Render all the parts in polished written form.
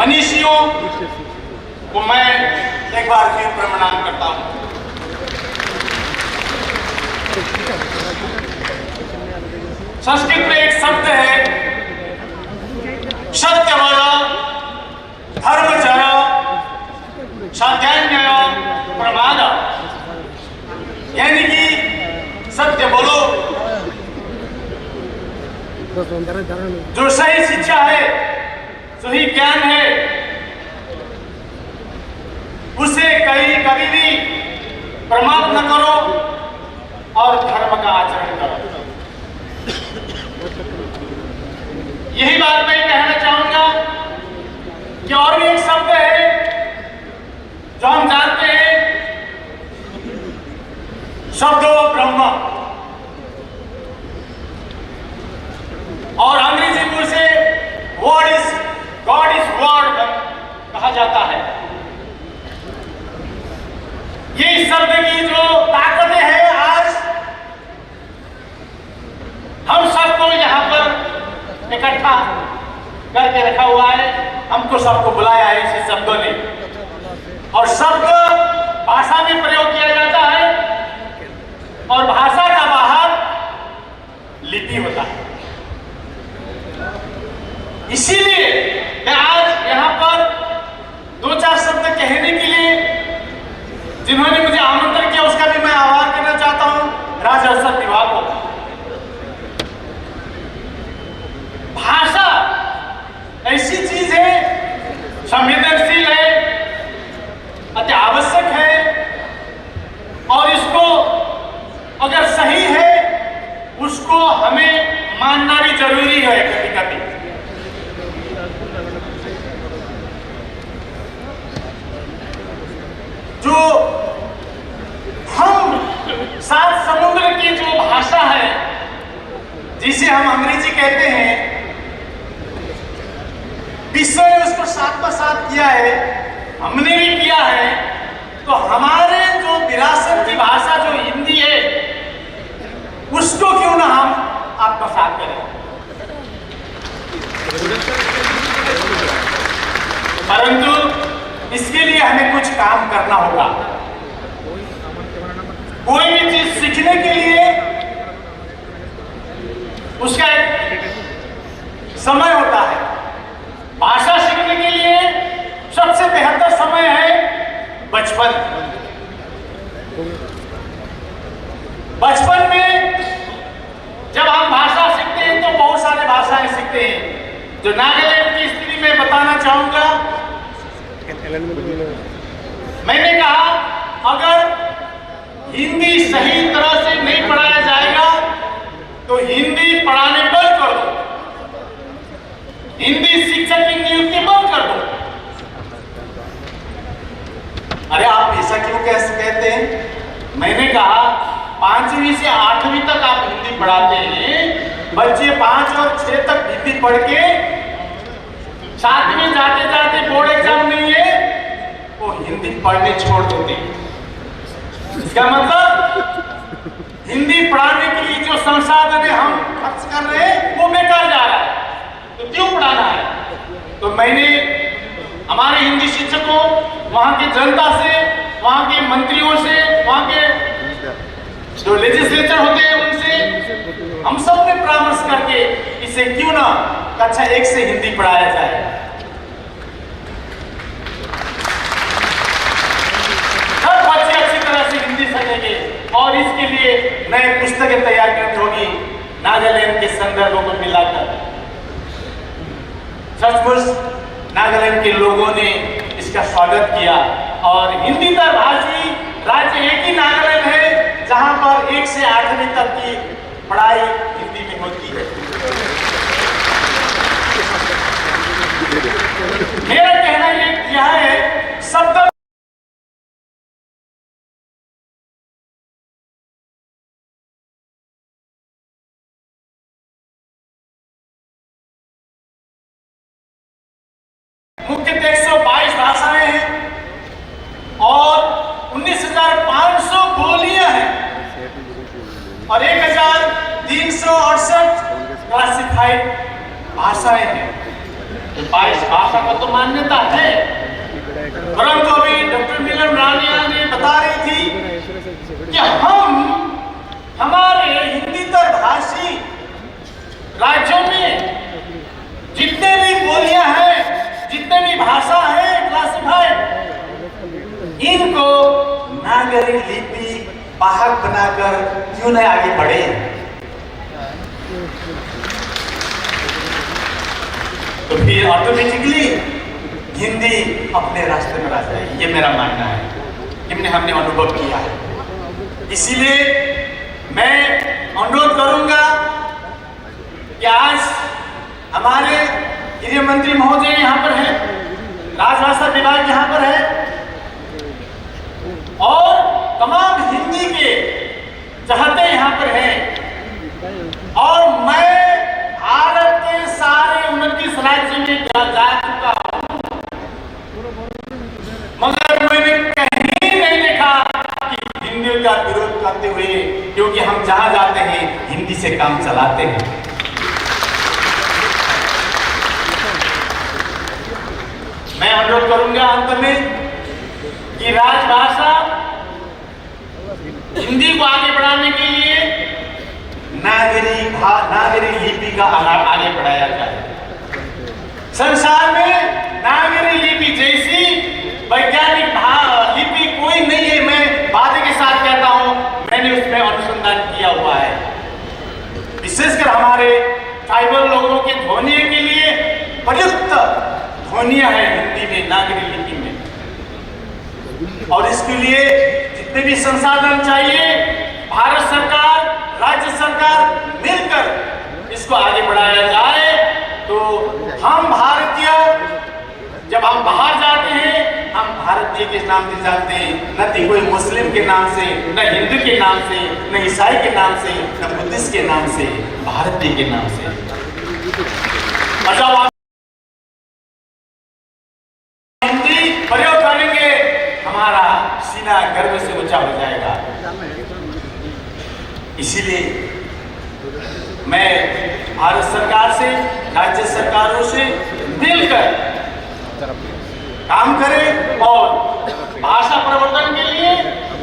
मनीषियों को मैं एक बार फिर प्रणाम करता हूं। संस्कृत में एक शब्द है सत्यवद धर्मचर सत्यान्यय प्रमाद, यानी कि सत्य बोलो, जो सही शिक्षा है, सही ज्ञान है, उसे कभी भी प्रमाद न करो और धर्म का आचरण करो। यही बात मैं कहना चाहूंगा कि और भी एक शब्द है जो हम जानते हैं, शब्दो ब्रह्म, और अंग्रेजी में उसे गॉड इज वर्ड कहा जाता है। ये शब्द की जो ताकत है, आज हम सबको यहाँ पर इकट्ठा करके रखा हुआ है, हमको सबको बुलाया है इसी शब्दों ने। और शब्द भाषा में प्रयोग किया जाता है और भाषा का बाहर लिपि होता है। इसीलिए मैं आज यहाँ पर दो चार शब्द कहने के लिए जिन्होंने मुझे आमंत्रण किया, उसका भी मैं आभार करना चाहता हूँ राजस्व विभाग को। भाषा ऐसी चीज है, संवेदनशील है, अति आवश्यक है, और इसको अगर सही है उसको हमें मानना भी जरूरी है। कभी कभी जो हम सात समुद्र की जो भाषा है, जिसे हम अंग्रेजी कहते हैं, विश्व ने उसको साथ पर साथ किया है, हमने भी किया है। तो हमारे जो विरासत की भाषा जो हिंदी है, उसको क्यों ना हम आत्मसात करें। परंतु इसके लिए हमें कुछ काम करना होगा। कोई भी चीज सीखने के लिए उसका एक समय होता है। भाषा सीखने के लिए सबसे बेहतर समय है बचपन। बचपन में जब हम भाषा सीखते हैं तो बहुत सारे भाषाएं सीखते हैं। जो नागालैंड की स्थिति में बताना चाहूंगा, मैंने कहा अगर हिंदी सही तरह से नहीं पढ़ाया जाएगा तो हिंदी पढ़ाने बंद कर दो, हिंदी शिक्षक की नियुक्ति बंद कर दो। अरे आप ऐसा क्यों कहते हैं? मैंने कहा 5वीं से 8वीं तक आप हिंदी पढ़ाते हैं, बच्चे 5 और 6 तक हिंदी पढ़ के 7वीं जाते जाते बोर्ड एग्जाम नहीं है, वो हिंदी पढ़ने छोड़ देते हैं। इसका मतलब हिंदी पढ़ाने के लिए जो संसाधन हम खर्च कर रहे हैं वो बेकार जा रहा है, तो क्यों पढ़ाना है? तो मैंने हमारे हिंदी शिक्षकों, वहां के जनता से, वहां के मंत्रियों से, वहां के जो लेजिस्लेचर होते हैं उनसे, हम सब ने परामर्श करके इसे क्यों ना कक्षा 1 से हिंदी पढ़ाया जाए। सब बच्चे अच्छी तरह से हिंदी समझेंगे और इसके लिए नए पुस्तकें तैयार करनी होगी नागालैंड के संदर्भों को मिलाकर। सचमुच नागालैंड के लोगों ने इसका स्वागत किया और हिंदी तर भाषी राज्य एक ही नागालैंड है जहां पर 1 से 8वीं तक की पढ़ाई हिंदी में होती है। मेरा कहना यह है, शब्द मुख्यतः 122 भाषाएं हैं और 19,500 बोलियां हैं और 1,368 क्लासिफाइड भाषाएं हैं। भाषा का तो मान्यता है, परंतु अभी डॉक्टर नीलम रानिया ने बता रही थी कि हम हमारे हिंदीतर भाषी राज्यों में जितने भी बोलियां हैं, जितने भी भाषा है क्लासिफाइड, इनको नागरी लिपि वाहक बनाकर क्यों नहीं आगे बढ़े। तो फिर ऑटोमेटिकली हिंदी अपने रास्ते में आ जाएगी, ये मेरा मानना है, हमने अनुभव किया है। इसीलिए मैं अनुरोध करूंगा कि आज हमारे गृह मंत्री महोदय यहाँ पर हैं, राजभाषा विभाग यहाँ पर है, और तमाम हिंदी के चाहते यहाँ पर हैं, और मैं भारत के सारे 29 राज्य में जा चुका हूं, मगर मैंने कहीं नहीं देखा कि हिंदी का विरोध करते हुए, क्योंकि हम जहां जाते हैं हिंदी से काम चलाते हैं। मैं अनुरोध करूंगा अंत में कि राजभाषा हिंदी को आगे बढ़ाने के लिए नागरी लिपि का आगे बढ़ाया जाए। संसार में नागरी लिपि जैसी वैज्ञानिक लिपि कोई नहीं है। मैं वादे के साथ कहता हूं, मैंने उसमें अनुसंधान किया हुआ है। विशेषकर हमारे ट्राइबल लोगों के ध्वनि के लिए प्रयुक्त ध्वनियां है हिंदी में, नागरी लिपि में, और इसके लिए जितने भी संसाधन चाहिए भारत सरकार, राज्य सरकार मिलकर इसको आगे बढ़ाया जाए। तो हम भारतीय, जब हम बाहर जाते हैं, हम भारतीय के नाम से जाते हैं, न तो कोई मुस्लिम के नाम से, न हिंदू के नाम से, न ईसाई के नाम से, न बुद्धिस्ट के नाम से, भारतीय के नाम से। हिंदी प्रयोग करेंगे, हमारा सीना गर्व से ऊंचा हो जाएगा। इसीलिए मैं भारत सरकार से, राज्य सरकारों से मिलकर काम करें और भाषा प्रवर्धन के लिए,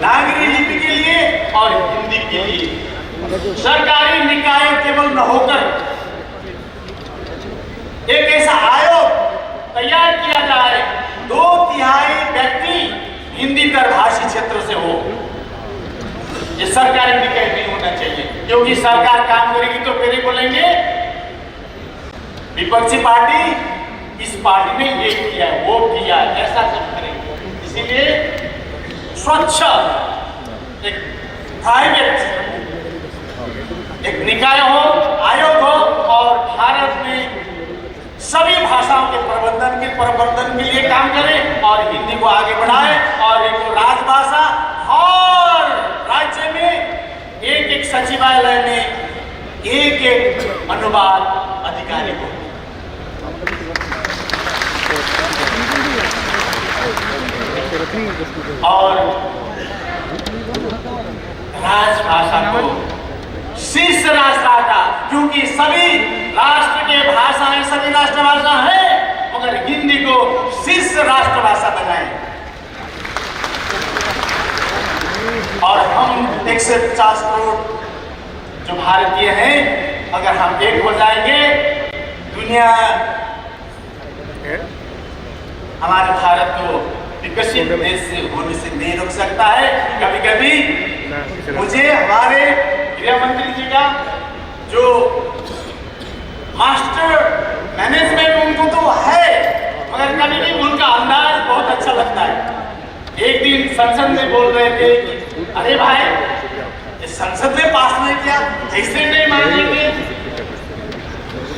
नागरी लिपि के लिए और हिंदी के लिए सरकारी निकाय केवल न होकर एक ऐसा आयोग तैयार किया जाए, 2/3 व्यक्ति हिंदी भाषी क्षेत्र से हो। ये सरकारी निकाय नहीं होना चाहिए, क्योंकि सरकार काम करेगी तो फिर ही बोलेंगे विपक्षी पार्टी, इस पार्टी ने ये किया, वो किया, ऐसा सब करेंगे। इसीलिए स्वच्छ एक प्राइवेट एक निकाय हो, आयोग हो, और भारत में सभी भाषाओं के प्रवर्धन के लिए काम करें और हिंदी को आगे बढ़ाएं, और एक राजभाषा हर राज्य में एक सचिवालय में एक अनुवाद अधिकारी को। और राजभाषा को शीर्ष राष्ट्रभाषा, क्योंकि सभी राष्ट्र के भाषाएं सभी राष्ट्रभाषा है, मगर हिंदी को शीर्ष राष्ट्रभाषा बनाएं। और हम 150 करोड़ जो भारतीय हैं, अगर हम एक हो जाएंगे, दुनिया हमारे भारत को विकसित देश से होने से नहीं रोक सकता है। कभी कभी मुझे हमारे गृह मंत्री जी का जो मास्टर मैनेजमेंट उनको तो है, मगर कभी भी उनका अंदाज बहुत अच्छा लगता है। एक दिन संसद में बोल रहे थे कि अरे भाई, इस संसद में पास नहीं किया, कैसे नहीं मानेंगे,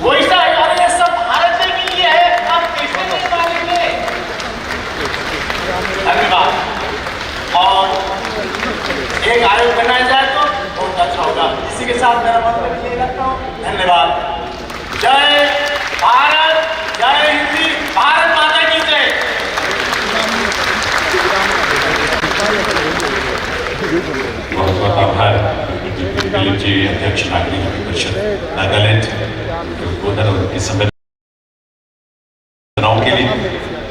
वैसा अरे सब भारत के लिए है, आप कैसे नहीं मानेंगे। धन्यवाद। और एक आयोग बनाया जाए तो बहुत अच्छा होगा। इसी के साथ मेरा मंतव्य यही रखता हूँ। धन्यवाद। जय भारत, जय हिंदी, भारत माता की जय। बहुत बहुत आभार दिलीप जी, अध्यक्ष नागरिक परिषद नागालैंड, उनकी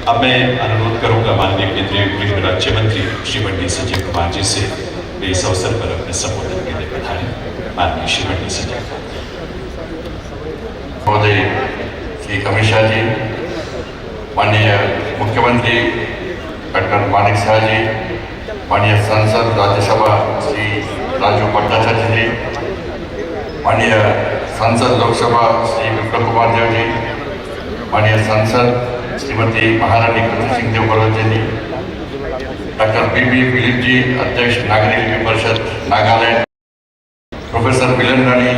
अब मैं अनुरोध करूंगा माननीय केंद्रीय गृह राज्य मंत्री श्री पंडित संजय कुमार जी से वे इस अवसर पर अपने संबोधन के लिए पधारें। माननीय श्री पंडित संजय महोदय श्री अमित शाह जी, माननीय मुख्यमंत्री डॉक्टर मानिक शाह जी, माननीय सांसद राज्यसभा श्री राजू भट्टाचार्य जी, माननीय सांसद लोकसभा श्री विप्लव कुमार देव जी, माननीय सांसद श्रीमती महारानी कृष्ण सिंह देव बड़ौदा जी, डॉक्टर बी फिलिप जी, अध्यक्ष नागरिक लिपि परिषद नागालैंड, प्रोफेसर मिलन रानी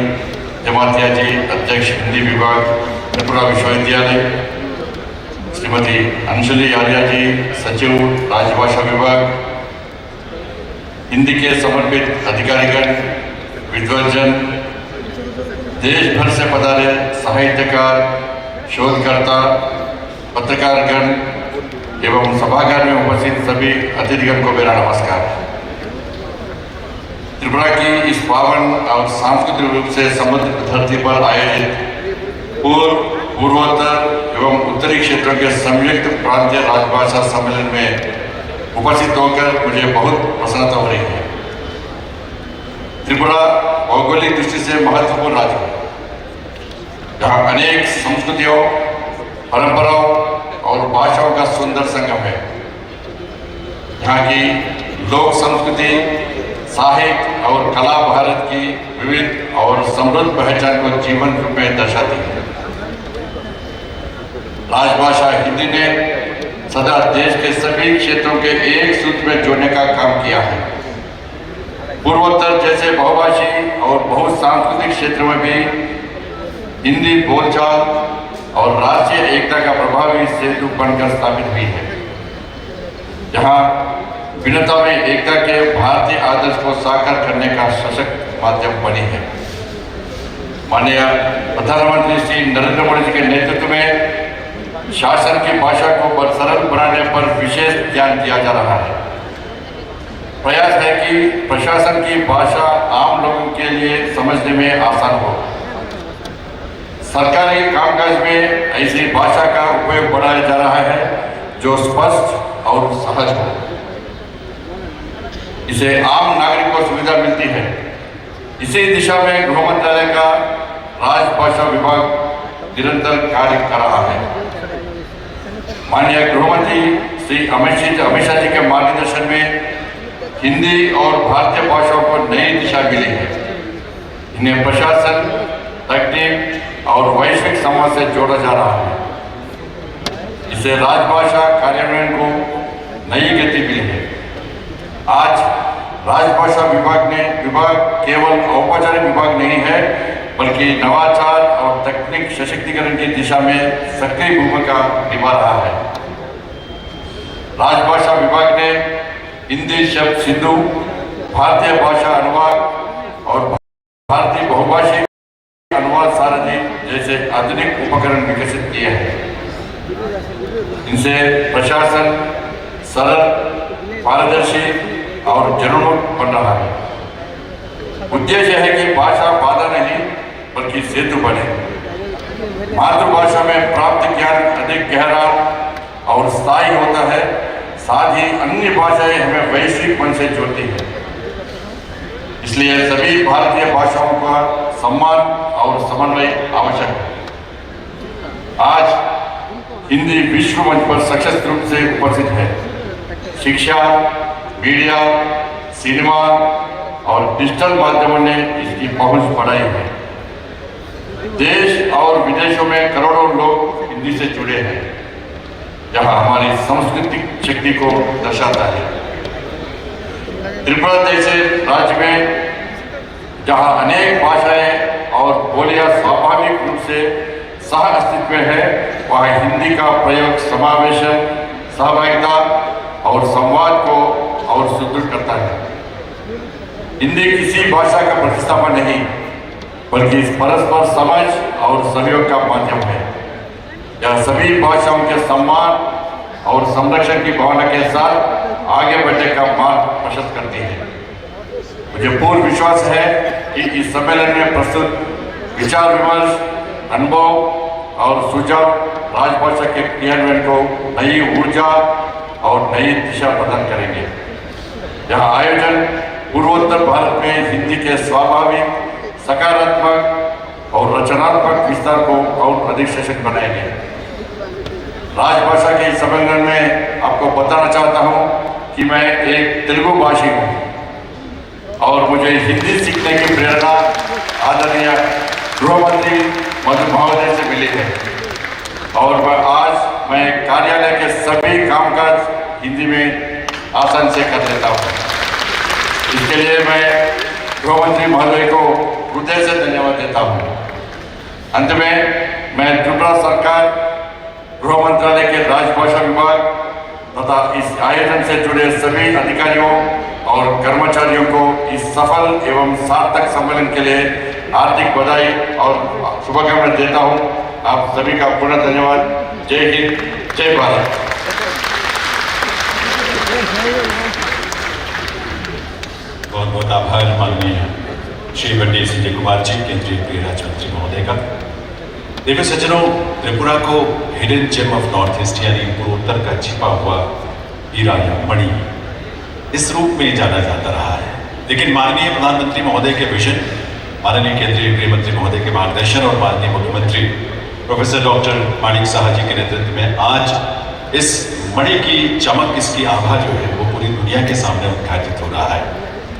जमातिया जी, अध्यक्ष हिंदी विभाग त्रिपुरा विश्वविद्यालय, श्रीमती अंशुली आर्या जी, सचिव राजभाषा विभाग, हिंदी के समर्पित अधिकारीगण, विद्वजन, देश भर से पधारे साहित्यकार, शोधकर्ता, पत्रकारगण एवं सभागार में उपस्थित सभी अतिथिगण को मेरा नमस्कार। त्रिपुरा की इस पावन और सांस्कृतिक रूप से समृद्ध धरती पर आयोजित पूर्वोत्तर एवं उत्तरी क्षेत्रों के संयुक्त प्रांतीय राजभाषा सम्मेलन में उपस्थित होकर मुझे बहुत प्रसन्नता हो रही है। त्रिपुरा भौगोलिक दृष्टि से महत्वपूर्ण राज्य है, जहाँ अनेक संस्कृतियों, परंपराओं और भाषाओं का सुंदर संगम है। यहाँ की लोक संस्कृति, साहित्य और कला भारत की विविध और समृद्ध पहचान को जीवन रूप में दर्शाती है। राजभाषा हिंदी ने सदा देश के सभी क्षेत्रों के एक सूत्र में जोड़ने का काम किया है। पूर्वोत्तर जैसे बहुभाषी और बहुसांस्कृतिक क्षेत्रों में भी हिंदी बोलचाल और राष्ट्रीय एकता का प्रभावी सेतु बनकर स्थापित हुई है, जहां भिन्नता में एकता के भारतीय आदर्श को साकार करने का सशक्त माध्यम बनी है। माननीय प्रधानमंत्री श्री नरेंद्र मोदी जी के नेतृत्व में शासन की भाषा को सरल बनाने पर विशेष ध्यान दिया जा रहा है। प्रयास है कि प्रशासन की भाषा आम लोगों के लिए समझने में आसान हो। सरकारी कामकाज में ऐसी भाषा का उपयोग बढ़ाया जा रहा है जो स्पष्ट और सहज हो। इसे आम नागरिक को सुविधा मिलती है। इसी दिशा में गृह मंत्रालय का राजभाषा विभाग निरंतर कार्य कर रहा है। माननीय गृह मंत्री श्री अमित शाह जी के मार्गदर्शन में हिंदी और भारतीय भाषाओं को नई दिशा मिली है। इन्हें प्रशासन, तकनीक और वैश्विक समाज से जोड़ा जा रहा है। इससे राजभाषा कार्यान्वयन को नई गति मिली है। आज राजभाषा विभाग केवल औपचारिक विभाग नहीं है, बल्कि नवाचार और तकनीक सशक्तिकरण की दिशा में सक्रिय भूमिका निभा रहा है। राजभाषा विभाग ने हिंदी शब्द सिंधु, भारतीय भाषा अनुवाद और भारतीय बहुभाषी अनुवाद सारणी जैसे आधुनिक उपकरण विकसित किए हैं। इनसे प्रशासन सरल, पारदर्शी और जनोन्मुख बन रहा है। उद्देश्य है कि भाषा बाधा नहीं बल्कि सेतु बने। मातृभाषा में प्राप्त ज्ञान अधिक गहरा और स्थायी होता है, साथ ही अन्य भाषाएं हमें वैश्विक मन से जोड़ती है। इसलिए सभी भारतीय भाषाओं का सम्मान और समन्वय आवश्यक है। आज हिंदी विश्व मंच पर सशक्त रूप से उपस्थित है। शिक्षा, मीडिया, सिनेमा और डिजिटल माध्यमों ने इसकी पहुंच बढ़ाई है। देश और विदेशों में करोड़ों लोग हिंदी से जुड़े हैं, जहां हमारी सांस्कृतिक शक्ति को दर्शाता है। त्रिपुरा जैसे राज्य में जहां अनेक भाषाएं और बोलियां स्वाभाविक रूप से सह अस्तित्व में है, वहां हिंदी का प्रयोग समावेशन, सहभागिता और संवाद को और सुदृढ़ करता है। हिंदी किसी भाषा का प्रतिस्थापन नहीं, बल्कि परस्पर समझ और सहयोग का माध्यम है। यह सभी भाषाओं के सम्मान और संरक्षण की भावना के साथ आगे बढ़ने का मार्ग प्रशस्त करती है। मुझे पूर्ण विश्वास है कि इस सम्मेलन में प्रस्तुत विचार विमर्श, अनुभव और सुझाव राजभाषा के क्रियान्वयन को नई ऊर्जा और नई दिशा प्रदान करेंगे। यह आयोजन पूर्वोत्तर भारत में हिंदी के स्वाभाविक, सकारात्मक और रचनात्मक विस्तार को और अधिक सशक्त बनाएंगे। राजभाषा के इस सम्मेलन में आपको बताना चाहता हूं कि मैं एक तेलुगु भाषी हूं और मुझे हिंदी सीखने की प्रेरणा आदरणीय गृह मंत्री मधु महोदय से मिली है और मैं कार्यालय के सभी कामकाज हिंदी में आसान से कर लेता हूं। इसके लिए मैं गृह मंत्री महोदय को हृदय से धन्यवाद देता हूं। अंत में मैं त्रिपुरा सरकार, गृह मंत्रालय के राजभाषा विभाग तथा इस आयोजन से जुड़े सभी अधिकारियों और कर्मचारियों को इस सफल एवं सार्थक सम्मेलन के लिए हार्दिक बधाई और शुभकामनाएं देता हूं। आप सभी का पुनः धन्यवाद। जय हिंद, जय भारत। बहुत बहुत आभार माननीय श्री पंडित संजय कुमार जी, केंद्रीय गृह राज्य मंत्री महोदय का। देखो सज्जनों, त्रिपुरा को hidden gem of north east यानी पूर्वोत्तर का छिपा हुआ हीरा या मणि इस रूप में जाना जाता रहा है। लेकिन माननीय प्रधानमंत्री महोदय के विजन, माननीय केंद्रीय गृह मंत्री महोदय के मार्गदर्शन और माननीय मुख्यमंत्री प्रोफेसर डॉक्टर माणिक साहा जी के नेतृत्व में आज इस मणि की चमक, इसकी आभा जो है वो पूरी दुनिया के सामने उद्घाटित हो रहा है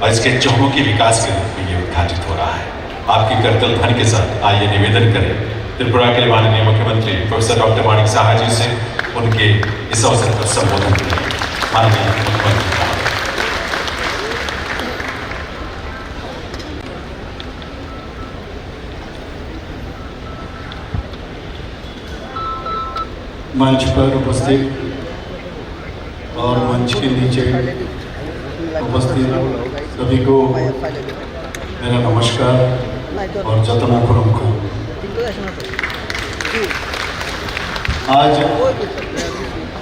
और इसके चहुमुखी विकास के रूप में ये उद्घाटित हो रहा है। आपकी करतल ध्वनि के साथ आइए निवेदन करें त्रिपुरा के माननीय मुख्यमंत्री प्रोफेसर डॉक्टर माणिक साहा जी से उनके इस अवसर पर संबोधन करें। माननीय मुख्यमंत्री का मंच पर उपस्थित और मंच के नीचे उपस्थित सभी को मेरा नमस्कार और जतना खुरुमखु। आज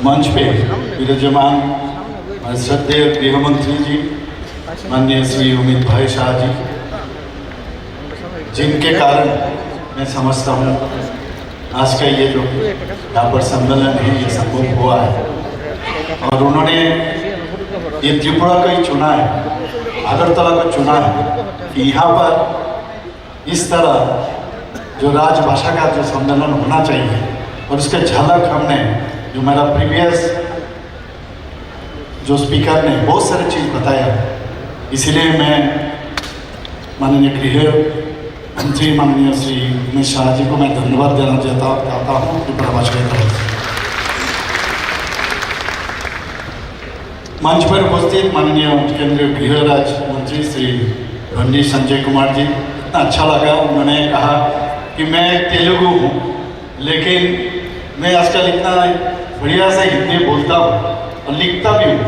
मंच पे विराजमान श्रद्धेय गृह मंत्री जी माननीय श्री अमित भाई शाह जी, जिनके कारण मैं समझता हूँ आज का ये जो यहाँ पर सम्मेलन है ये संभव हुआ है और उन्होंने ये त्रिपुरा का ही चुना है, अगरतला को चुना है कि यहाँ पर इस तरह जो राजभाषा का जो सम्मेलन होना चाहिए और उसके झलक हमने जो मेरा प्रीवियस जो स्पीकर ने बहुत सारी चीज़ बताया, इसलिए मैं माननीय गृह मंत्री माननीय श्री अमित शाह जी को मैं धन्यवाद देना चाहता हूँ त्रिपुरा भाषा की तरफ से। मंच पर उपस्थित माननीय केंद्रीय गृह राज्य मंत्री श्री पंडित संजय कुमार जी, इतना अच्छा लगा उन्होंने कहा कि मैं तेलुगु हूँ लेकिन मैं आजकल इतना बढ़िया से हिंदी बोलता हूँ और लिखता भी हूँ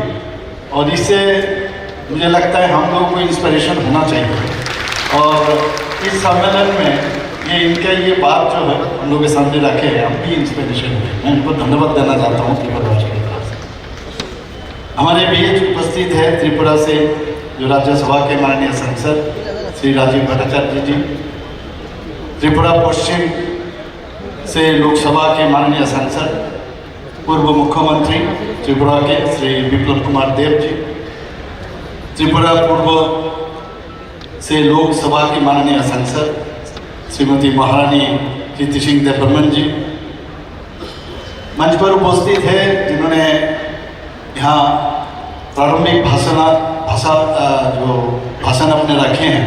और इससे मुझे लगता है हम लोगों को इंस्पिरेशन होना चाहिए और इस सम्मेलन में ये इनका ये बात जो है हम लोगों के सामने रखे हैं, हम भी इंस्पिरेशन हुए। मैं इनको धन्यवाद देना चाहता हूँ त्रिपुरा भाषा की तरफ से। हमारे बीच उपस्थित है त्रिपुरा से जो राज्यसभा के माननीय सांसद श्री राजीव भट्टाचार्य जी, त्रिपुरा पश्चिम से लोकसभा के माननीय सांसद पूर्व मुख्यमंत्री त्रिपुरा के श्री विप्लव कुमार देव जी, त्रिपुरा पूर्व से लोकसभा की माननीय सांसद श्रीमती महारानी कीर्ति सिंह देबबर्मन जी, मंच पर उपस्थित है जिन्होंने यहाँ प्रारंभिक भाषण अपने रखे हैं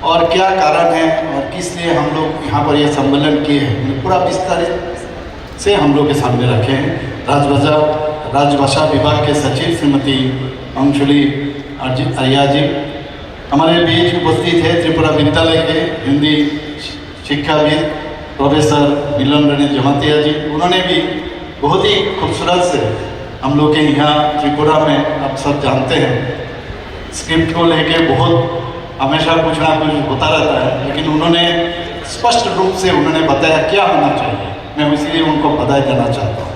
और क्या कारण है और किस लिए हम लोग यहाँ पर ये सम्मेलन किए हैं पूरा विस्तारित से हम लोग के सामने रखे हैं। राजभाषा विभाग के सचिव श्रीमती अंशुली आर्या जी, हमारे बीच उपस्थित है त्रिपुरा विद्यालय के हिंदी शिक्षाविद प्रोफेसर मिलन रणेश जमातिया जी, उन्होंने भी बहुत ही खूबसूरत से हम लोग के यहाँ त्रिपुरा में आप सब जानते हैं स्क्रिप्ट को लेके बहुत हमेशा कुछ ना कुछ होता रहता है, लेकिन उन्होंने स्पष्ट रूप से उन्होंने बताया क्या होना चाहिए। मैं इसीलिए उनको बधाई देना चाहता हूँ।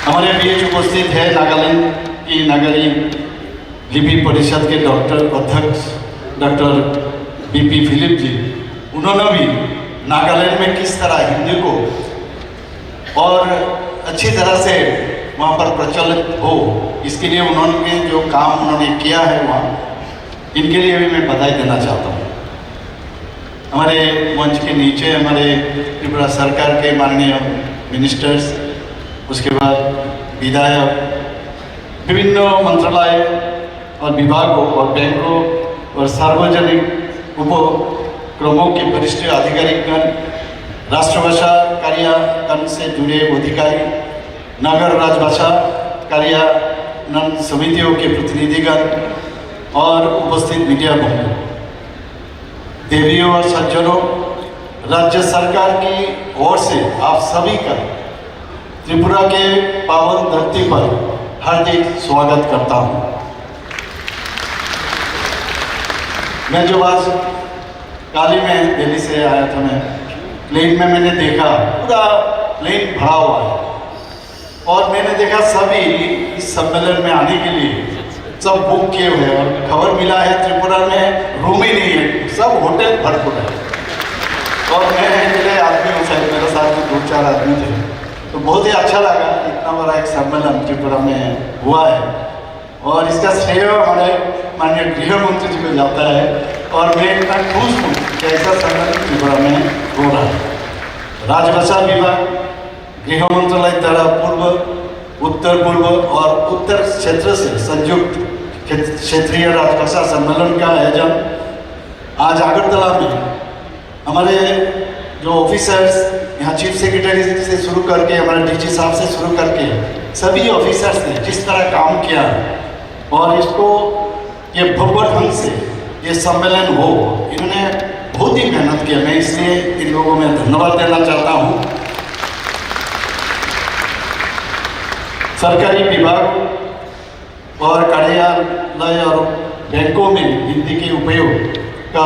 हमारे बीच उपस्थित है नागालैंड की नगरीय लिपि परिषद के अध्यक्ष डॉक्टर बीपी फिलिप जी, उन्होंने भी नागालैंड में किस तरह हिंदी को और अच्छी तरह से वहाँ पर प्रचलित हो, इसके लिए उन्होंने जो काम उन्होंने किया है वहाँ, इनके लिए भी मैं बधाई देना चाहता हूँ। हमारे मंच के नीचे हमारे त्रिपुरा सरकार के माननीय मिनिस्टर्स, उसके बाद विधायक, विभिन्न मंत्रालय और विभागों और बैंकों और सार्वजनिक उपक्रमों के वरिष्ठ अधिकारीगण, राष्ट्रभाषा कार्यान्वयन से जुड़े अधिकारी, नगर राजभाषा कार्यान्वयन समितियों के प्रतिनिधिगण और उपस्थित मीडिया बंधु, देवियों और सज्जनों, राज्य सरकार की ओर से आप सभी का त्रिपुरा के पावन धरती पर हार्दिक स्वागत करता हूं। मैं जो आज काली में दिल्ली से आया था, मैं प्लेन में मैंने देखा पूरा प्लेन भरा हुआ है और मैंने देखा सभी इस सम्मेलन में आने के लिए सब बुक किए हुए हैं और खबर मिला है त्रिपुरा में रूम ही नहीं है, सब होटल भरपूर है। और मैं अकेले आदमी हूँ, शायद मेरे साथ में 2-4 आदमी थे, तो बहुत ही अच्छा लगा। इतना बड़ा एक सम्मेलन त्रिपुरा में हुआ है और इसका श्रेय हमारे माननीय गृह मंत्री जी को जाता है और मैं इतना खुश हूँ कि ऐसा सम्मेलन त्रिपुरा में हो रहा है। राजभाषा विभाग, गृह मंत्रालय द्वारा पूर्व, उत्तर पूर्व और उत्तर क्षेत्र से संयुक्त क्षेत्रीय राजभाषा सम्मेलन का आयोजन आज अगरतला में हमारे जो ऑफिसर्स, यहाँ चीफ सेक्रेटरी से शुरू करके हमारे डीजी साहब से शुरू करके सभी ऑफिसर्स ने जिस तरह काम किया और इसको ये भव्य ढंग से ये सम्मेलन हो, इन्होंने बहुत ही मेहनत किया। मैं इसलिए इन लोगों में धन्यवाद देना चाहता हूँ। सरकारी विभाग और कार्यालय और बैंकों में हिंदी के उपयोग का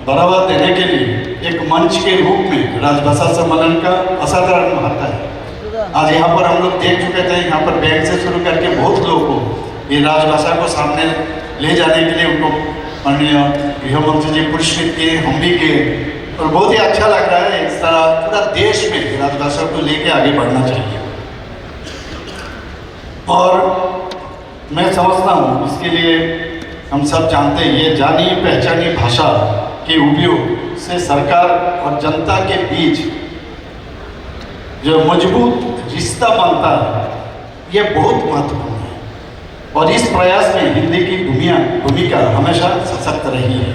बढ़ावा देने के लिए एक मंच के रूप में राजभाषा सम्मेलन का असाधारण महत्व है। आज यहाँ पर हम लोग देख चुके थे, यहाँ पर बैंक से शुरू करके बहुत लोगों को ये राजभाषा को सामने ले जाने के लिए उनको माननीय गृह मंत्री जी पुरस्कृत किए, हम भी किए और बहुत ही अच्छा लग रहा है। इस तरह पूरा देश में राजभाषा को लेके आगे बढ़ना चाहिए और मैं समझता हूँ इसके लिए हम सब जानते हैं, ये जानी पहचानी भाषा के उपयोग से सरकार और जनता के बीच जो मजबूत रिश्ता बनता है, ये बहुत महत्वपूर्ण है और इस प्रयास में हिंदी की भूमिका हमेशा सशक्त रही है।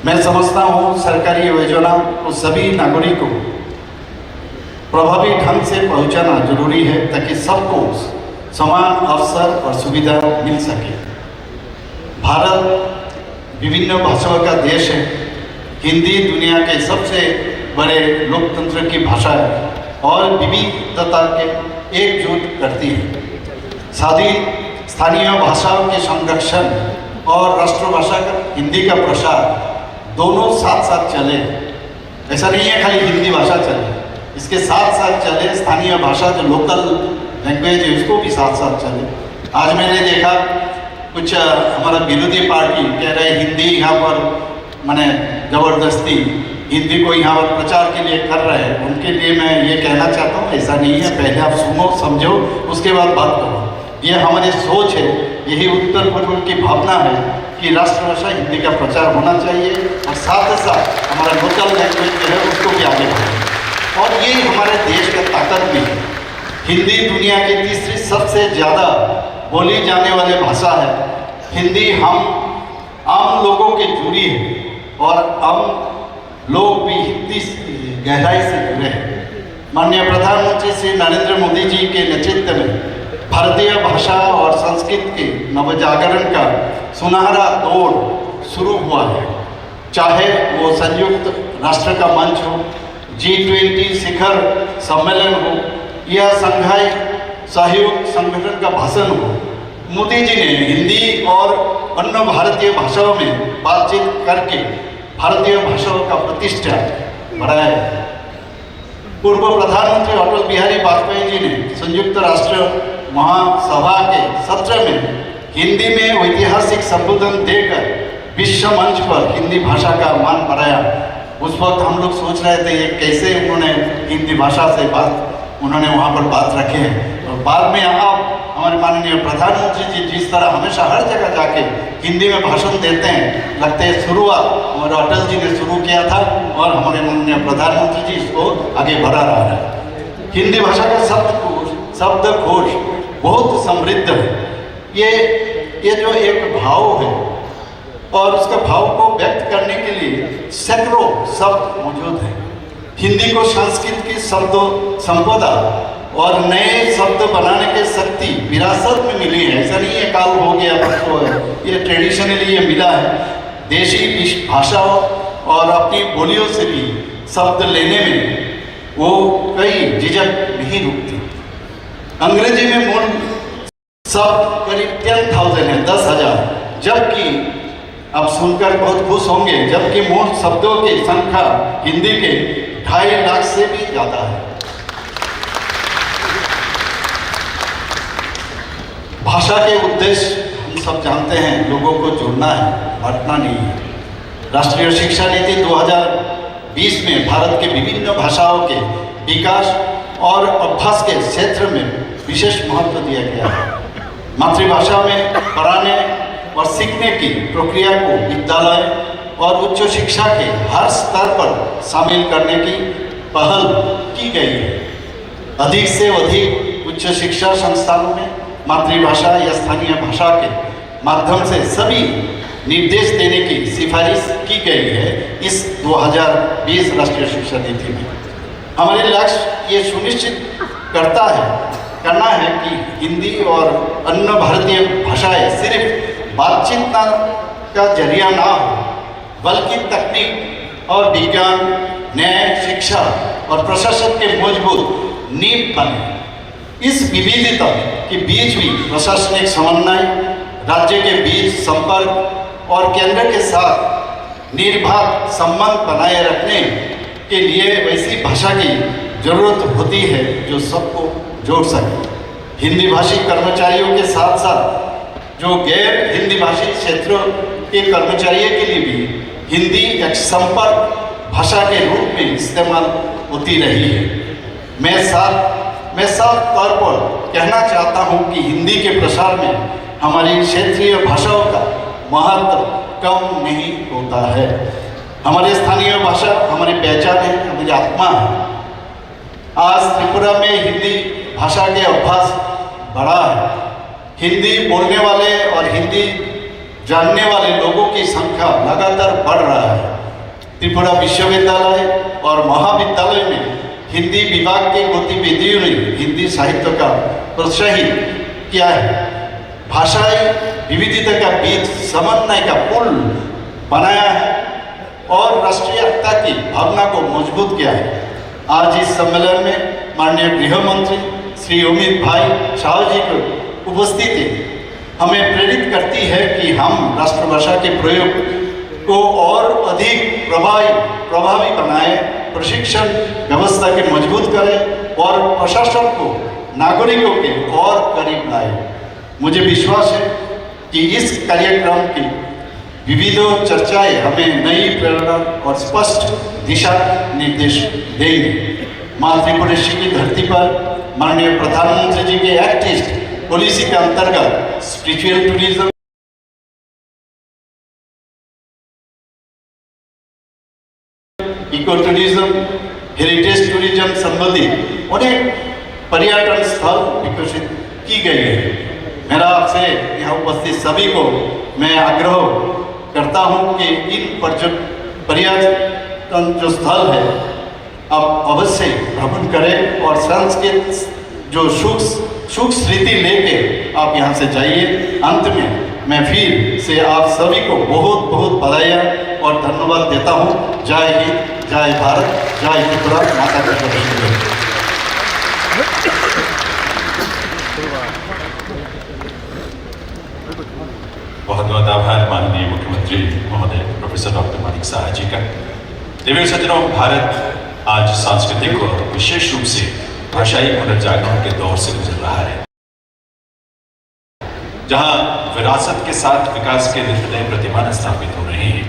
मैं समझता हूँ सरकारी योजना को सभी नागरिकों को प्रभावी ढंग से पहुंचाना जरूरी है ताकि सबको समान अवसर और सुविधा मिल सके। भारत विभिन्न भाषाओं का देश है। हिंदी दुनिया के सबसे बड़े लोकतंत्र की भाषा है और विविधता के एकजुट करती है। स्थानीय भाषाओं के संरक्षण और राष्ट्रभाषा हिंदी का प्रसार दोनों साथ साथ चले। ऐसा नहीं है खाली हिंदी भाषा चले, इसके साथ साथ चले स्थानीय भाषा जो लोकल लैंग्वेज है उसको भी साथ साथ चले। आज मैंने देखा कुछ हमारा विरोधी पार्टी कह रहे हिंदी यहाँ पर माने जबरदस्ती हिंदी को यहाँ पर प्रचार के लिए कर रहे हैं। उनके लिए मैं ये कहना चाहता हूँ ऐसा नहीं है, पहले आप सुनो समझो उसके बाद बात करो। ये हमारी सोच है, यही उत्तर पूर्व की भावना है कि राष्ट्रभाषा हिंदी का प्रचार होना चाहिए और साथ ही साथ हमारा लोकल लैंग्वेज जो है उसको भी आगे बढ़ाए और ये हमारे देश का ताकत भी है। हिंदी दुनिया की तीसरी सबसे ज़्यादा बोली जाने वाली भाषा है। हिंदी हम आम लोगों के जुड़ी है और हम लोग भी हिंदी गहराई से जुड़े हैं। माननीय प्रधानमंत्री श्री नरेंद्र मोदी जी के नेतृत्व में भारतीय भाषा और संस्कृत के नवजागरण का सुनहरा दौर शुरू हुआ है। चाहे वो संयुक्त राष्ट्र का मंच हो, G20 शिखर सम्मेलन हो या संघाई सहयोग संगठन का भाषण हो, मोदी जी ने हिंदी और अन्य भारतीय भाषाओं में बातचीत करके भारतीय भाषाओं का प्रतिष्ठा बढ़ाया है। पूर्व प्रधानमंत्री अटल बिहारी वाजपेयी जी ने संयुक्त राष्ट्र महासभा के सत्र में हिंदी में ऐतिहासिक संबोधन देकर विश्व मंच पर हिंदी भाषा का मान बढ़ाया उस वक्त हम लोग सोच रहे थे ये कैसे उन्होंने हिंदी भाषा से उन्होंने वहाँ पर बात रखे हैं। और बाद में आप हमारे माननीय प्रधानमंत्री जी जिस तरह हमेशा हर जगह जाके हिंदी में भाषण देते हैं, लगते है शुरुआत हमारे अटल जी ने शुरू किया था और हमारे माननीय प्रधानमंत्री जी इसको आगे बढ़ा रहा है। हिंदी भाषा का शब्दकोश बहुत समृद्ध है। ये जो एक भाव है और उसका भाव को व्यक्त करने के लिए सैकड़ों शब्द मौजूद हैं। हिंदी को संस्कृत की शब्द संपदा और नए शब्द बनाने की शक्ति विरासत में मिली है। ऐसा नहीं है काल हो गया परसों है, ये ट्रेडिशनली ये मिला है। देशी भाषाओं और अपनी बोलियों से भी शब्द लेने में वो कई झिझक नहीं रुकती। अंग्रेजी में मूल शब्द करीब 10,000 है, 10,000, जबकि आप सुनकर बहुत खुश होंगे, जबकि मूल शब्दों की संख्या हिंदी के 2.5 लाख से भी ज्यादा है। भाषा के उद्देश्य हम सब जानते हैं, लोगों को जोड़ना है, बांटना नहीं है। राष्ट्रीय शिक्षा नीति 2020 में भारत के विभिन्न भाषाओं के विकास और अभ्यास के क्षेत्र में विशेष महत्व दिया गया है। मातृभाषा में पढ़ाने और सीखने की प्रक्रिया को विद्यालय और उच्च शिक्षा के हर स्तर पर शामिल करने की पहल की गई है। अधिक से अधिक उच्च शिक्षा संस्थानों में मातृभाषा या स्थानीय भाषा के माध्यम से सभी निर्देश देने की सिफारिश की गई है इस 2020 राष्ट्रीय शिक्षा नीति में। हमारे लक्ष्य ये सुनिश्चित करना है कि हिंदी और अन्य भारतीय भाषाएं सिर्फ बातचीत का जरिया ना हो, बल्कि तकनीक और विज्ञान, न्याय, शिक्षा और प्रशासन के मजबूत नींव बने। इस विविधता के बीच भी प्रशासनिक समन्वय, राज्य के बीच संपर्क और केंद्र के साथ निर्बाध संबंध बनाए रखने के लिए वैसी भाषा की जरूरत होती है जो सबको जोड़ सके। हिंदी भाषी कर्मचारियों के साथ साथ जो गैर हिंदी भाषी क्षेत्रों के कर्मचारियों के लिए भी हिंदी एक संपर्क भाषा के रूप में इस्तेमाल होती रही है। मैं साफ तौर पर कहना चाहता हूं कि हिंदी के प्रसार में हमारी क्षेत्रीय भाषाओं का महत्व कम नहीं होता है। हमारी स्थानीय भाषा हमारी पहचान है, हमारी आत्मा है। आज त्रिपुरा में हिंदी भाषा के अभ्यास बढ़ा है। हिंदी बोलने वाले और हिंदी जानने वाले लोगों की संख्या लगातार बढ़ रहा है। त्रिपुरा विश्वविद्यालय और महाविद्यालय में हिंदी विभाग की गतिविधियों ने हिंदी साहित्य का प्रोत्साहित किया है। भाषाई विविधता का बीच समन्वय का पुल बनाया है और राष्ट्रीय एकता की भावना को मजबूत किया है। आज इस सम्मेलन में माननीय गृह मंत्री श्री अमित भाई शाह जी की उपस्थिति हमें प्रेरित करती है कि हम राष्ट्रभाषा के प्रयोग को और अधिक प्रभावी बनाए, प्रशिक्षण व्यवस्था के मजबूत करें और प्रशासन को नागरिकों के और करीब लाए। मुझे विश्वास है कि इस कार्यक्रम की विविध चर्चाएं हमें नई प्रेरणा और स्पष्ट दिशा निर्देश देंगे। माँ त्रिपुरेश्वरी की धरती पर माननीय प्रधानमंत्री जी के एक्ट ईस्ट पॉलिसी के अंतर्गत spiritual tourism, eco tourism, heritage tourism संबंधित अनेक पर्यटन स्थल विकसित की गई है। मेरा आपसे यहाँ उपस्थित सभी को मैं आग्रह करता हूँ कि इन पर्यटन जो स्थल है आप अवश्य भ्रमण करें और संस्कृत जो सुख स्मृति लेके आप यहाँ से जाइए। अंत में मैं फिर से आप सभी को बहुत बहुत बधाइयाँ और धन्यवाद देता हूँ। जय हिंद, जय भारत, जय त्रिपुरा, माता का जय। बहुत बहुत आभार माननीय मुख्यमंत्री महोदय प्रोफेसर डॉक्टर मानिक साहा जी का। देवी सज्जनों, भारत आज सांस्कृतिक और विशेष रूप से भाषाई पुनर्जागरण के दौर से गुजर रहा है, जहां विरासत के साथ विकास के नए प्रतिमान स्थापित हो रहे हैं।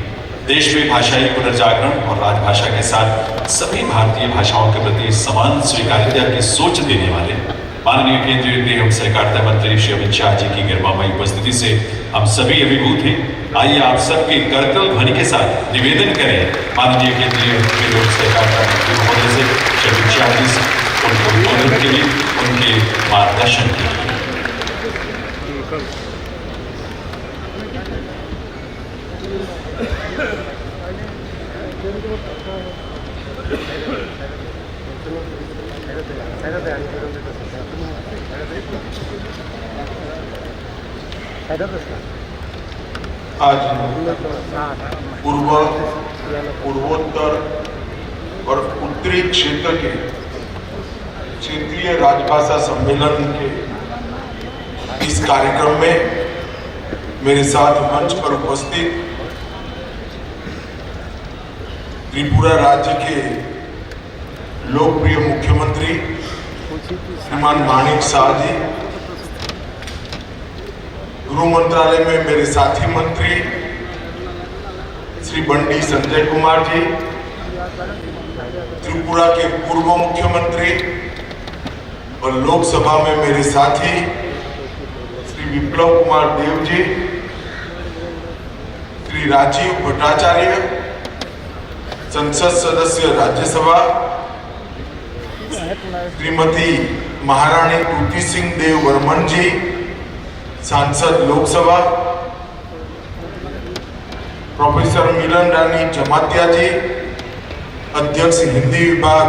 देश में भाषाई पुनर्जागरण और राजभाषा के साथ सभी भारतीय भाषाओं के प्रति समान स्वीकार्यता की सोच देने वाले माननीय केंद्रीय गृह एवं सहकारिता मंत्री श्री अमित शाह जी की गरिमामयी उपस्थिति से हम सभी अभिभूत हैं। आइए आप सबके करतल ध्वनि के साथ निवेदन करें माननीय केंद्रीय गृह एवं सहकारिता मंत्री महोदय से श्री अमित शाह जी से उनको उद्बोधन के लिए, उनके मार्गदर्शन के लिए। आज पूर्वोत्तर और उत्तरी क्षेत्र के क्षेत्रीय राजभाषा सम्मेलन के इस कार्यक्रम में मेरे साथ मंच पर उपस्थित त्रिपुरा राज्य के लोकप्रिय मुख्यमंत्री श्रीमान माणिक शाह जी, गृह मंत्रालय में मेरे साथी मंत्री श्री बंडी संजय कुमार जी, त्रिपुरा के पूर्व मुख्यमंत्री और लोकसभा में मेरे साथी श्री विप्लव कुमार देव जी, श्री राजीव भट्टाचार्य, संसद सदस्य राज्यसभा श्रीमती महारानी कृति सिंह देव वर्मन जी, सांसद लोकसभा, प्रोफेसर मिलन रानी जमातिया जी, अध्यक्ष हिंदी विभाग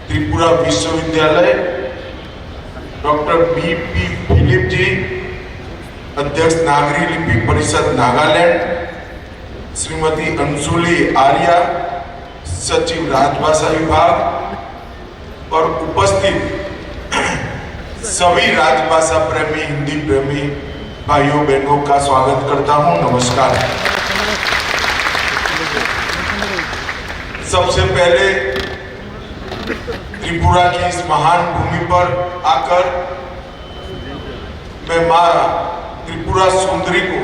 त्रिपुरा विश्वविद्यालय, डॉक्टर बी.पी. फिलिप जी, अध्यक्ष नागरी लिपि परिषद नागालैंड, श्रीमती अंशुली आर्या, सचिव राजभाषा विभाग और उपस्थित सभी राजभाषा प्रेमी, हिंदी प्रेमी भाइयों बहनों का स्वागत करता हूं। नमस्कार। सबसे पहले त्रिपुरा की इस महान भूमि पर आकर मैं मां त्रिपुरा सुंदरी को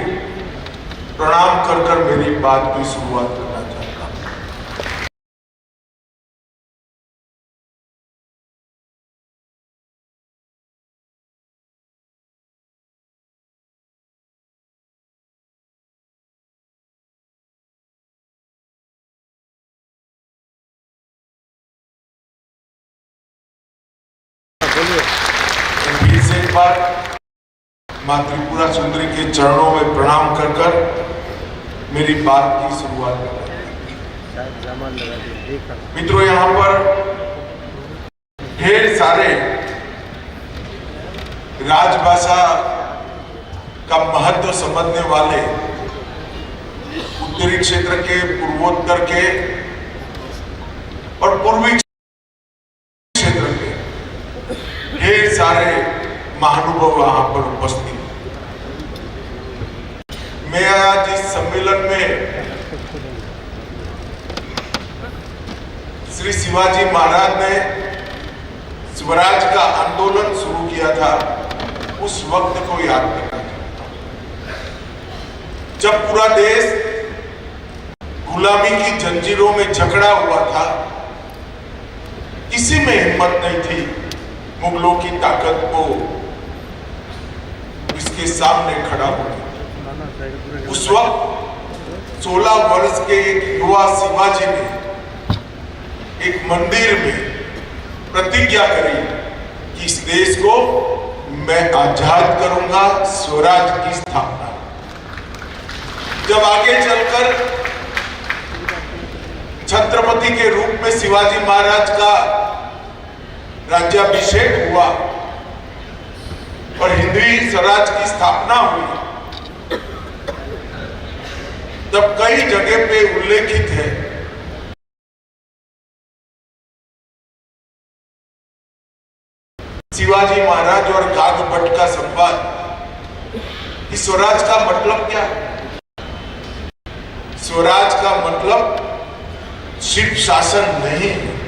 प्रणाम कर कर मेरी बात की शुरुआत करना चाहता हूं। फिर से एक बार मां त्रिपुरा सुंदरी के चरणों में प्रणाम कर कर मेरी बात की शुरुआत करता हूं। मित्रों, यहाँ पर ढेर सारे राजभाषा का महत्व समझने वाले उत्तरी क्षेत्र के, पूर्वोत्तर के और पूर्वी क्षेत्र के ढेर सारे महानुभाव वहां पर उपस्थित। मैं आज इस सम्मेलन में श्री शिवाजी महाराज ने स्वराज का आंदोलन शुरू किया था, उस वक्त को याद करना चाहता हूं, जब पूरा देश गुलामी की जंजीरों में जकड़ा हुआ था। किसी में हिम्मत नहीं थी मुगलों की ताकत को इसके सामने खड़ा होने। उस वक्त 16 वर्ष के एक युवा शिवाजी ने एक मंदिर में प्रतिज्ञा करी कि इस देश को मैं आजाद करूंगा, स्वराज की स्थापना। जब आगे चलकर छत्रपति के रूप में शिवाजी महाराज का राज्याभिषेक हुआ और हिंदवी स्वराज की स्थापना हुई, तब कई जगह पे उल्लेखित है शिवाजी महाराज और गाग भट्ट का संवाद। इस स्वराज का मतलब क्या है? स्वराज का मतलब सिर्फ शासन नहीं है।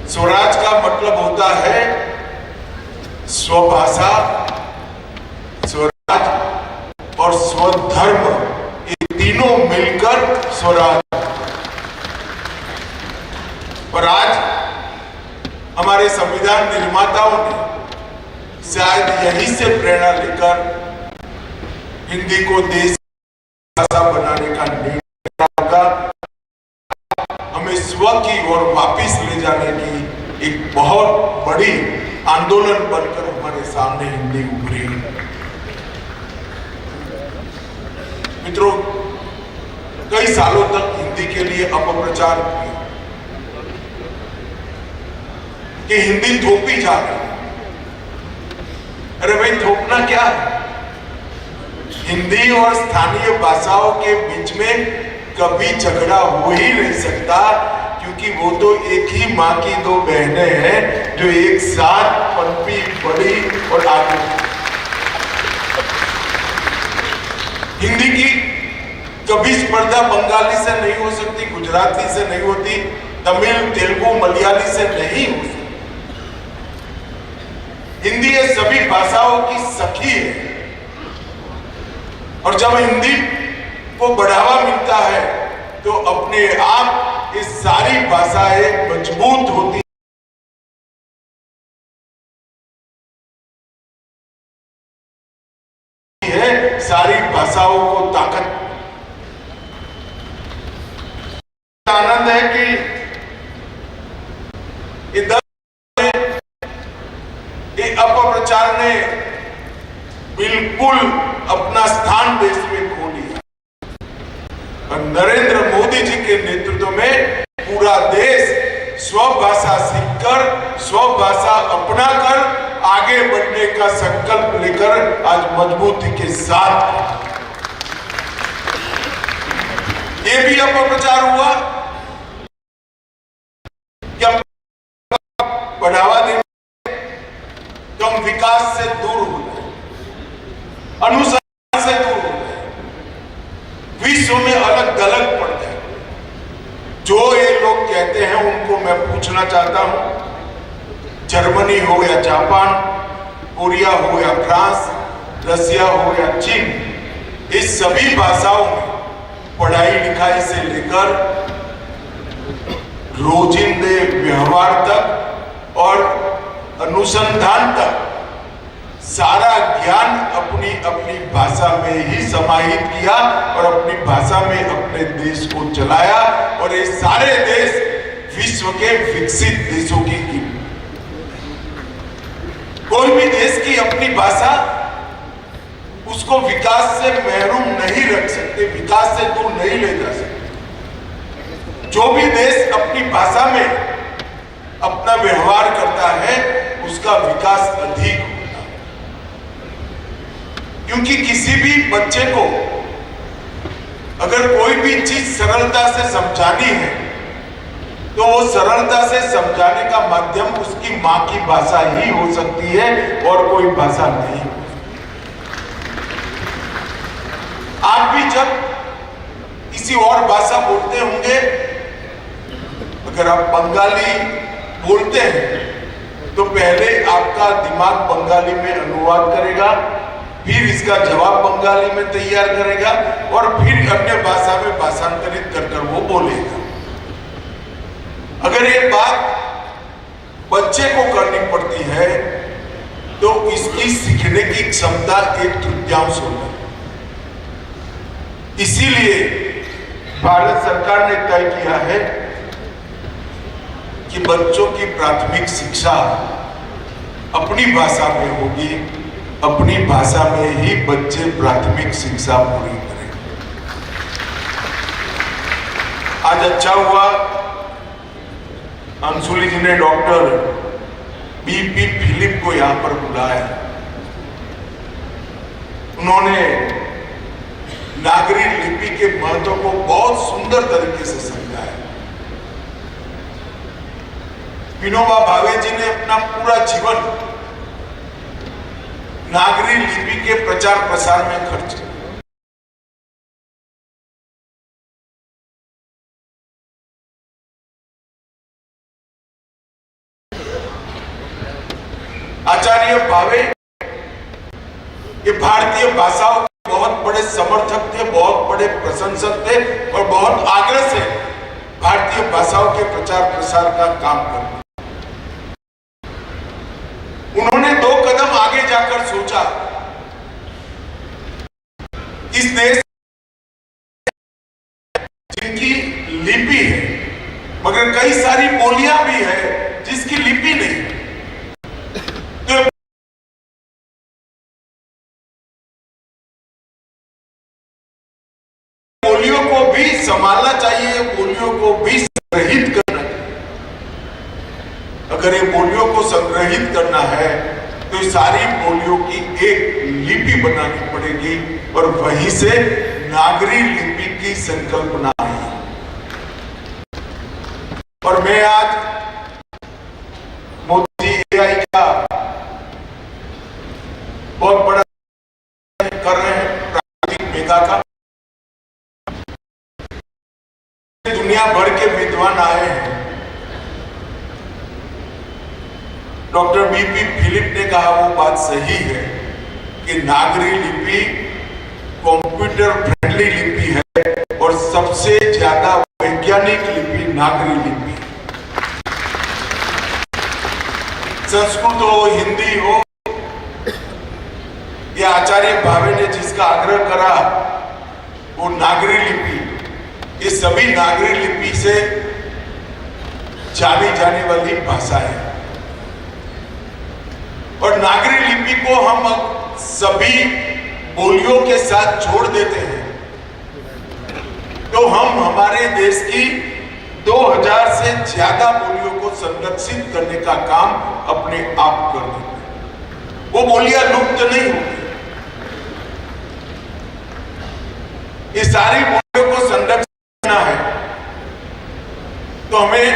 स्वराज का मतलब होता है स्वभाषा, स्वराज स्वधर्म, ये तीनों मिलकर स्वराज। और आज हमारे संविधान निर्माताओं ने शायद यही से प्रेरणा लेकर हिंदी को देश की भाषा बनाने का निर्णय होगा। हमें स्व की ओर वापिस ले जाने की एक बहुत बड़ी आंदोलन बनकर हमारे सामने हिंदी उभरी। मित्रों, कई सालों तक हिंदी के लिए अपप्रचार किया कि हिंदी थोपी जा रही। अरे भाई, थोपना क्या है? हिंदी और स्थानीय भाषाओं के बीच में कभी झगड़ा हो ही नहीं सकता, क्योंकि वो तो एक ही माँ की दो बहनें हैं जो एक साथ पनपी बड़ी और आगे। हिंदी की कभी स्पर्धा बंगाली से नहीं हो सकती, गुजराती से नहीं होती, तमिल, तेलुगु, मलयाली से नहीं हो सकती। हिंदी ये सभी भाषाओं की सखी है। और जब हिंदी को बढ़ावा मिलता है तो अपने आप ये सारी भाषाएं मजबूत होती है, सारी भाषाओं को ताकत। आनंद है कि ये अपप्रचार ने बिल्कुल अपना स्थान देश में खो लिया। और नरेंद्र मोदी जी के नेतृत्व में पूरा देश स्वभाषा सीखकर, स्वभाषा अपनाकर आगे बढ़ने का संकल्प लेकर आज मजबूती के साथ। ये भी अपप्रचार हुआ कि बढ़ावा देने, कम विकास से दूर हो गए, अनुसंधान से दूर हो गए, विश्व में अलग थलग पड़ गए। जो ये लोग कहते हैं उनको मैं पूछना चाहता हूं, जर्मनी हो या जापान, कोरिया हो या फ्रांस, रसिया हो या चीन, इस सभी भाषाओं में पढ़ाई लिखाई से लेकर रोजिंदे व्यवहार तक और अनुसंधान तक सारा ज्ञान अपनी अपनी भाषा में ही समाहित किया और अपनी भाषा में अपने देश को चलाया। और ये सारे देश विश्व के विकसित देशों की कोई भी देश की अपनी भाषा उसको विकास से महरूम नहीं रख सकते, विकास से दूर नहीं ले जा सकते। जो भी देश अपनी भाषा में अपना व्यवहार करता है उसका विकास अधिक होता है, क्योंकि किसी भी बच्चे को अगर कोई भी चीज सरलता से समझानी है तो वो सरलता से समझाने का माध्यम उसकी मां की भाषा ही हो सकती है और कोई भाषा नहीं। आप भी जब किसी और भाषा बोलते होंगे, अगर आप बंगाली बोलते हैं तो पहले आपका दिमाग बंगाली में अनुवाद करेगा, फिर इसका जवाब बंगाली में तैयार करेगा और फिर अन्य भाषा में भाषांतरित कर कर वो बोलेगा। अगर ये बात बच्चे को करनी पड़ती है तो इसकी सीखने की क्षमता 1/3 होता है। इसीलिए भारत सरकार ने तय किया है कि बच्चों की प्राथमिक शिक्षा अपनी भाषा में होगी, अपनी भाषा में ही बच्चे प्राथमिक शिक्षा पूरी करेंगे। आज अच्छा हुआ अंशुली जी ने डॉक्टर बीपी फिलिप को यहां पर बुलाया। उन्होंने नागरी लिपि के महत्व को बहुत सुंदर तरीके से समझाया। विनोबा भावे जी ने अपना पूरा जीवन नागरी लिपि के प्रचार प्रसार में खर्च किया। आचार्य भावे ये भारतीय भाषाओं बहुत बड़े समर्थक थे, बहुत बड़े प्रशंसक थे और बहुत आग्रह से भारतीय भाषाओं के प्रचार प्रसार का काम करते। उन्होंने 2 कदम आगे जाकर सोचा, इस देश जिनकी लिपि है मगर कई सारी बोलियां भी है जिसकी लिपि नहीं, तो बोलियों को भी संभालना चाहिए, बोलियों को भी संग्रहित करना चाहिए। अगर ये बोलियों को संग्रहित करना है तो सारी बोलियों की एक लिपि बनानी पड़ेगी और वहीं से नागरी लिपि की संकल्पना है। और मैं आज मोदी जी AI का बहुत बड़ा कर रहे हैं, प्राकृतिक मेगा का। दुनिया भर के विद्वान आए हैं। डॉक्टर BP फिलिप ने कहा वो बात सही है कि नागरी लिपि कंप्यूटर फ्रेंडली लिपि है और सबसे ज्यादा वैज्ञानिक लिपि नागरी लिपि। संस्कृत हो, हिंदी हो, या आचार्य भावे ने जिसका आग्रह करा वो नागरी लिपि, ये सभी नागरी लिपि से जानी जाने वाली भाषा है। और नागरी लिपि को हम सभी बोलियों के साथ जोड़ देते हैं तो हम हमारे देश की 2000 से ज्यादा बोलियों को संरक्षित करने का काम अपने आप कर देते हैं। वो बोलियां लुप्त नहीं होंगी। ये सारी बोलियों को संरक्षित करना है तो हमें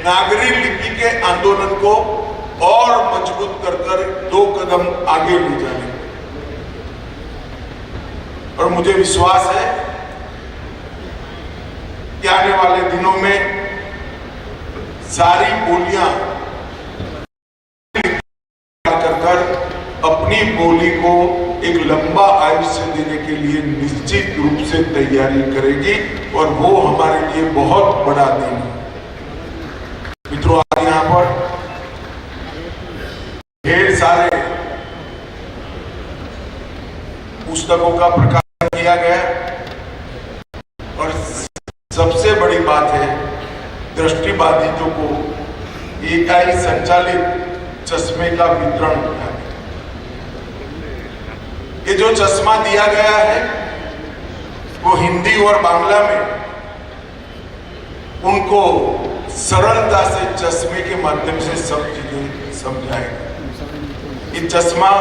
नागरी लिपि के आंदोलन को और मजबूत कर 2 कदम आगे ले जाने। और मुझे विश्वास है कि आने वाले दिनों में सारी बोलियां कर अपनी बोली को एक लंबा आयुष्य देने के लिए निश्चित रूप से तैयारी करेगी और वो हमारे लिए बहुत बड़ा दिन है। मित्रों, आज यहाँ पर ढेर सारे पुस्तकों का प्रकाशन किया गया और सबसे बड़ी बात है दृष्टिबाधितों को AI संचालित चश्मे का वितरण किया। ये जो चश्मा दिया गया है वो हिंदी और बांग्ला में उनको सरलता से चश्मे के माध्यम से सब चीजें समझाएगा। ये चश्मा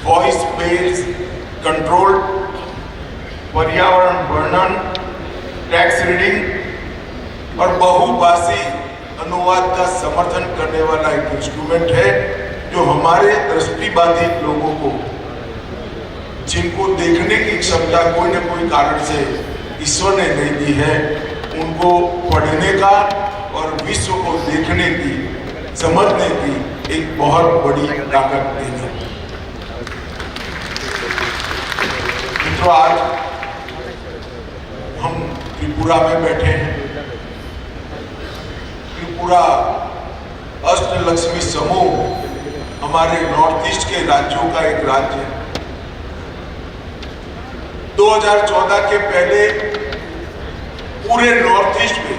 वॉइस बेस्ड कंट्रोल, पर्यावरण वर्णन, टेक्स्ट रीडिंग और बहुभाषी अनुवाद का समर्थन करने वाला एक इंस्ट्रूमेंट है जो हमारे दृष्टिबाधित लोगों को, जिनको देखने की क्षमता कोई न कोई कारण से ईश्वर ने नहीं दी है, उनको पढ़ने का और विश्व को देखने की, समझने की एक बहुत बड़ी ताकत देगी। मित्रों, आज हम त्रिपुरा में बैठे हैं। त्रिपुरा अष्टलक्ष्मी समूह हमारे नॉर्थ ईस्ट के राज्यों का एक राज्य है। 2014 के पहले पूरे नॉर्थ ईस्ट में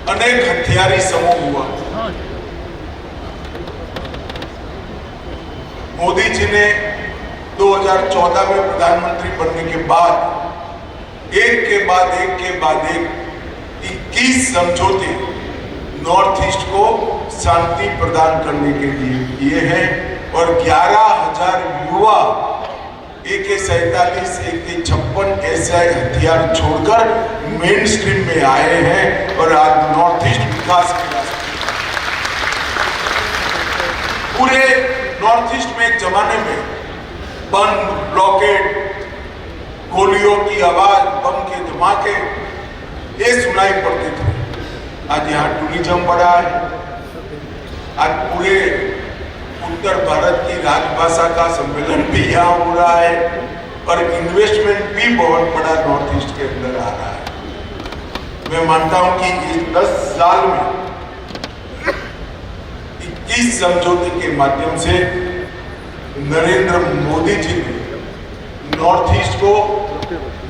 अनेक हथियारी समूह हुआ। मोदी जी ने 2014 में प्रधानमंत्री बनने के बाद एक के बाद एक 21 समझौते नॉर्थ ईस्ट को शांति प्रदान करने के लिए किए हैं और 11,000 युवा AK-47, AK-56 ऐसे हथियार छोड़कर मेन स्ट्रीम में आए हैं और आज नॉर्थ ईस्ट विकास के रास्ते। पूरे नॉर्थ ईस्ट में एक जमाने में बंद, ब्लॉकेड, गोलियों की आवाज, बम के धमाके ये सुनाई पड़ते थे। आज यहाँ टूरिज्म बढ़ा है। आज पूरे उत्तर भारत की राजभाषा का सम्मेलन भी यहाँ हो रहा है और इन्वेस्टमेंट भी बहुत बड़ा नॉर्थ ईस्ट के अंदर आ रहा है। मैं मानता हूं कि इस 10 साल में 21 समझौते के माध्यम से नरेंद्र मोदी जी ने नॉर्थ ईस्ट को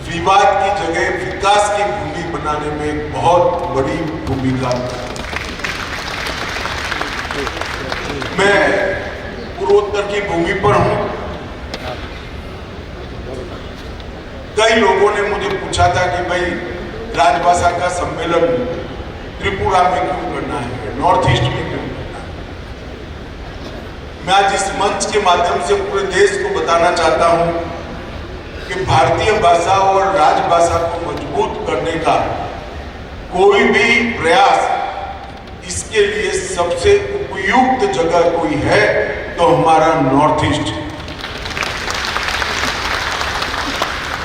विवाद की जगह विकास की भूमि बनाने में एक बहुत बड़ी भूमिका। मैं पूर्वोत्तर की भूमि पर हूं। कई लोगों ने मुझे पूछा था कि भाई राजभाषा का सम्मेलन त्रिपुरा में क्यों करना है, नॉर्थ ईस्ट में क्यों करना है। मैं आज इस मंच के माध्यम से पूरे देश को बताना चाहता हूं कि भारतीय भाषा और राजभाषा को मजबूत करने का कोई भी प्रयास, इसके लिए सबसे उपयुक्त जगह कोई है तो हमारा नॉर्थ ईस्ट।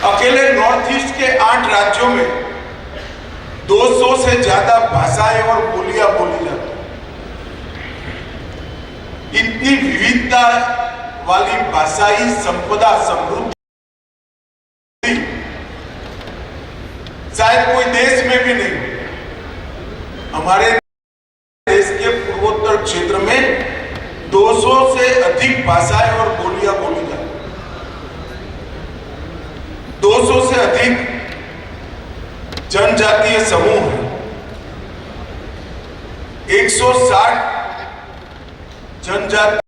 अकेले नॉर्थ ईस्ट के 8 राज्यों में 200 से ज्यादा भाषाएं और बोलियां बोली जाती हैं। इतनी विविधता वाली भाषाई संपदा समृद्धि शायद कोई देश में भी नहीं। हमारे देश के पूर्वोत्तर क्षेत्र में 200 से अधिक भाषाएं और बोलियां बोली जाती हैं। 200 से अधिक जनजातीय समूह हैं। 160 जनजाति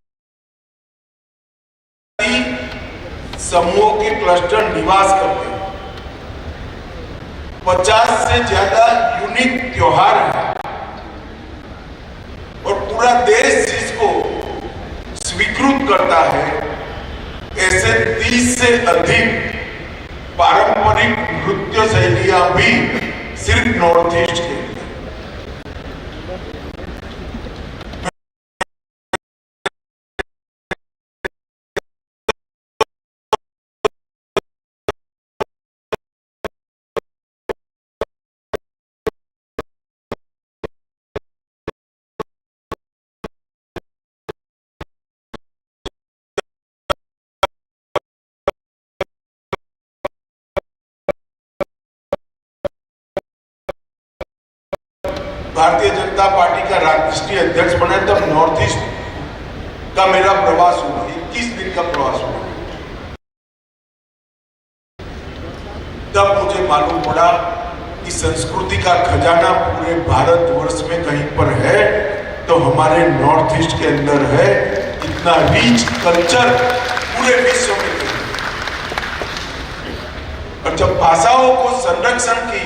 समूहों के क्लस्टर निवास करते हैं। 50 से ज्यादा यूनिक त्योहार हैं और पूरा देश जिसको स्वीकृत करता है, ऐसे 30 से अधिक पारंपरिक नृत्य शैलियां भी सिर्फ नॉर्थ ईस्ट के। भारतीय जनता पार्टी का राष्ट्रीय अध्यक्ष बने तब नॉर्थ ईस्ट का मेरा प्रवास हुआ। 21 दिन का प्रवास हुआ। तब मुझे मालूम पड़ा कि संस्कृति का खजाना पूरे भारतवर्ष में कहीं पर है तो हमारे नॉर्थ ईस्ट के अंदर है। इतना रिच कल्चर पूरे विश्व में नहीं। और जब भाषाओं को संरक्षण की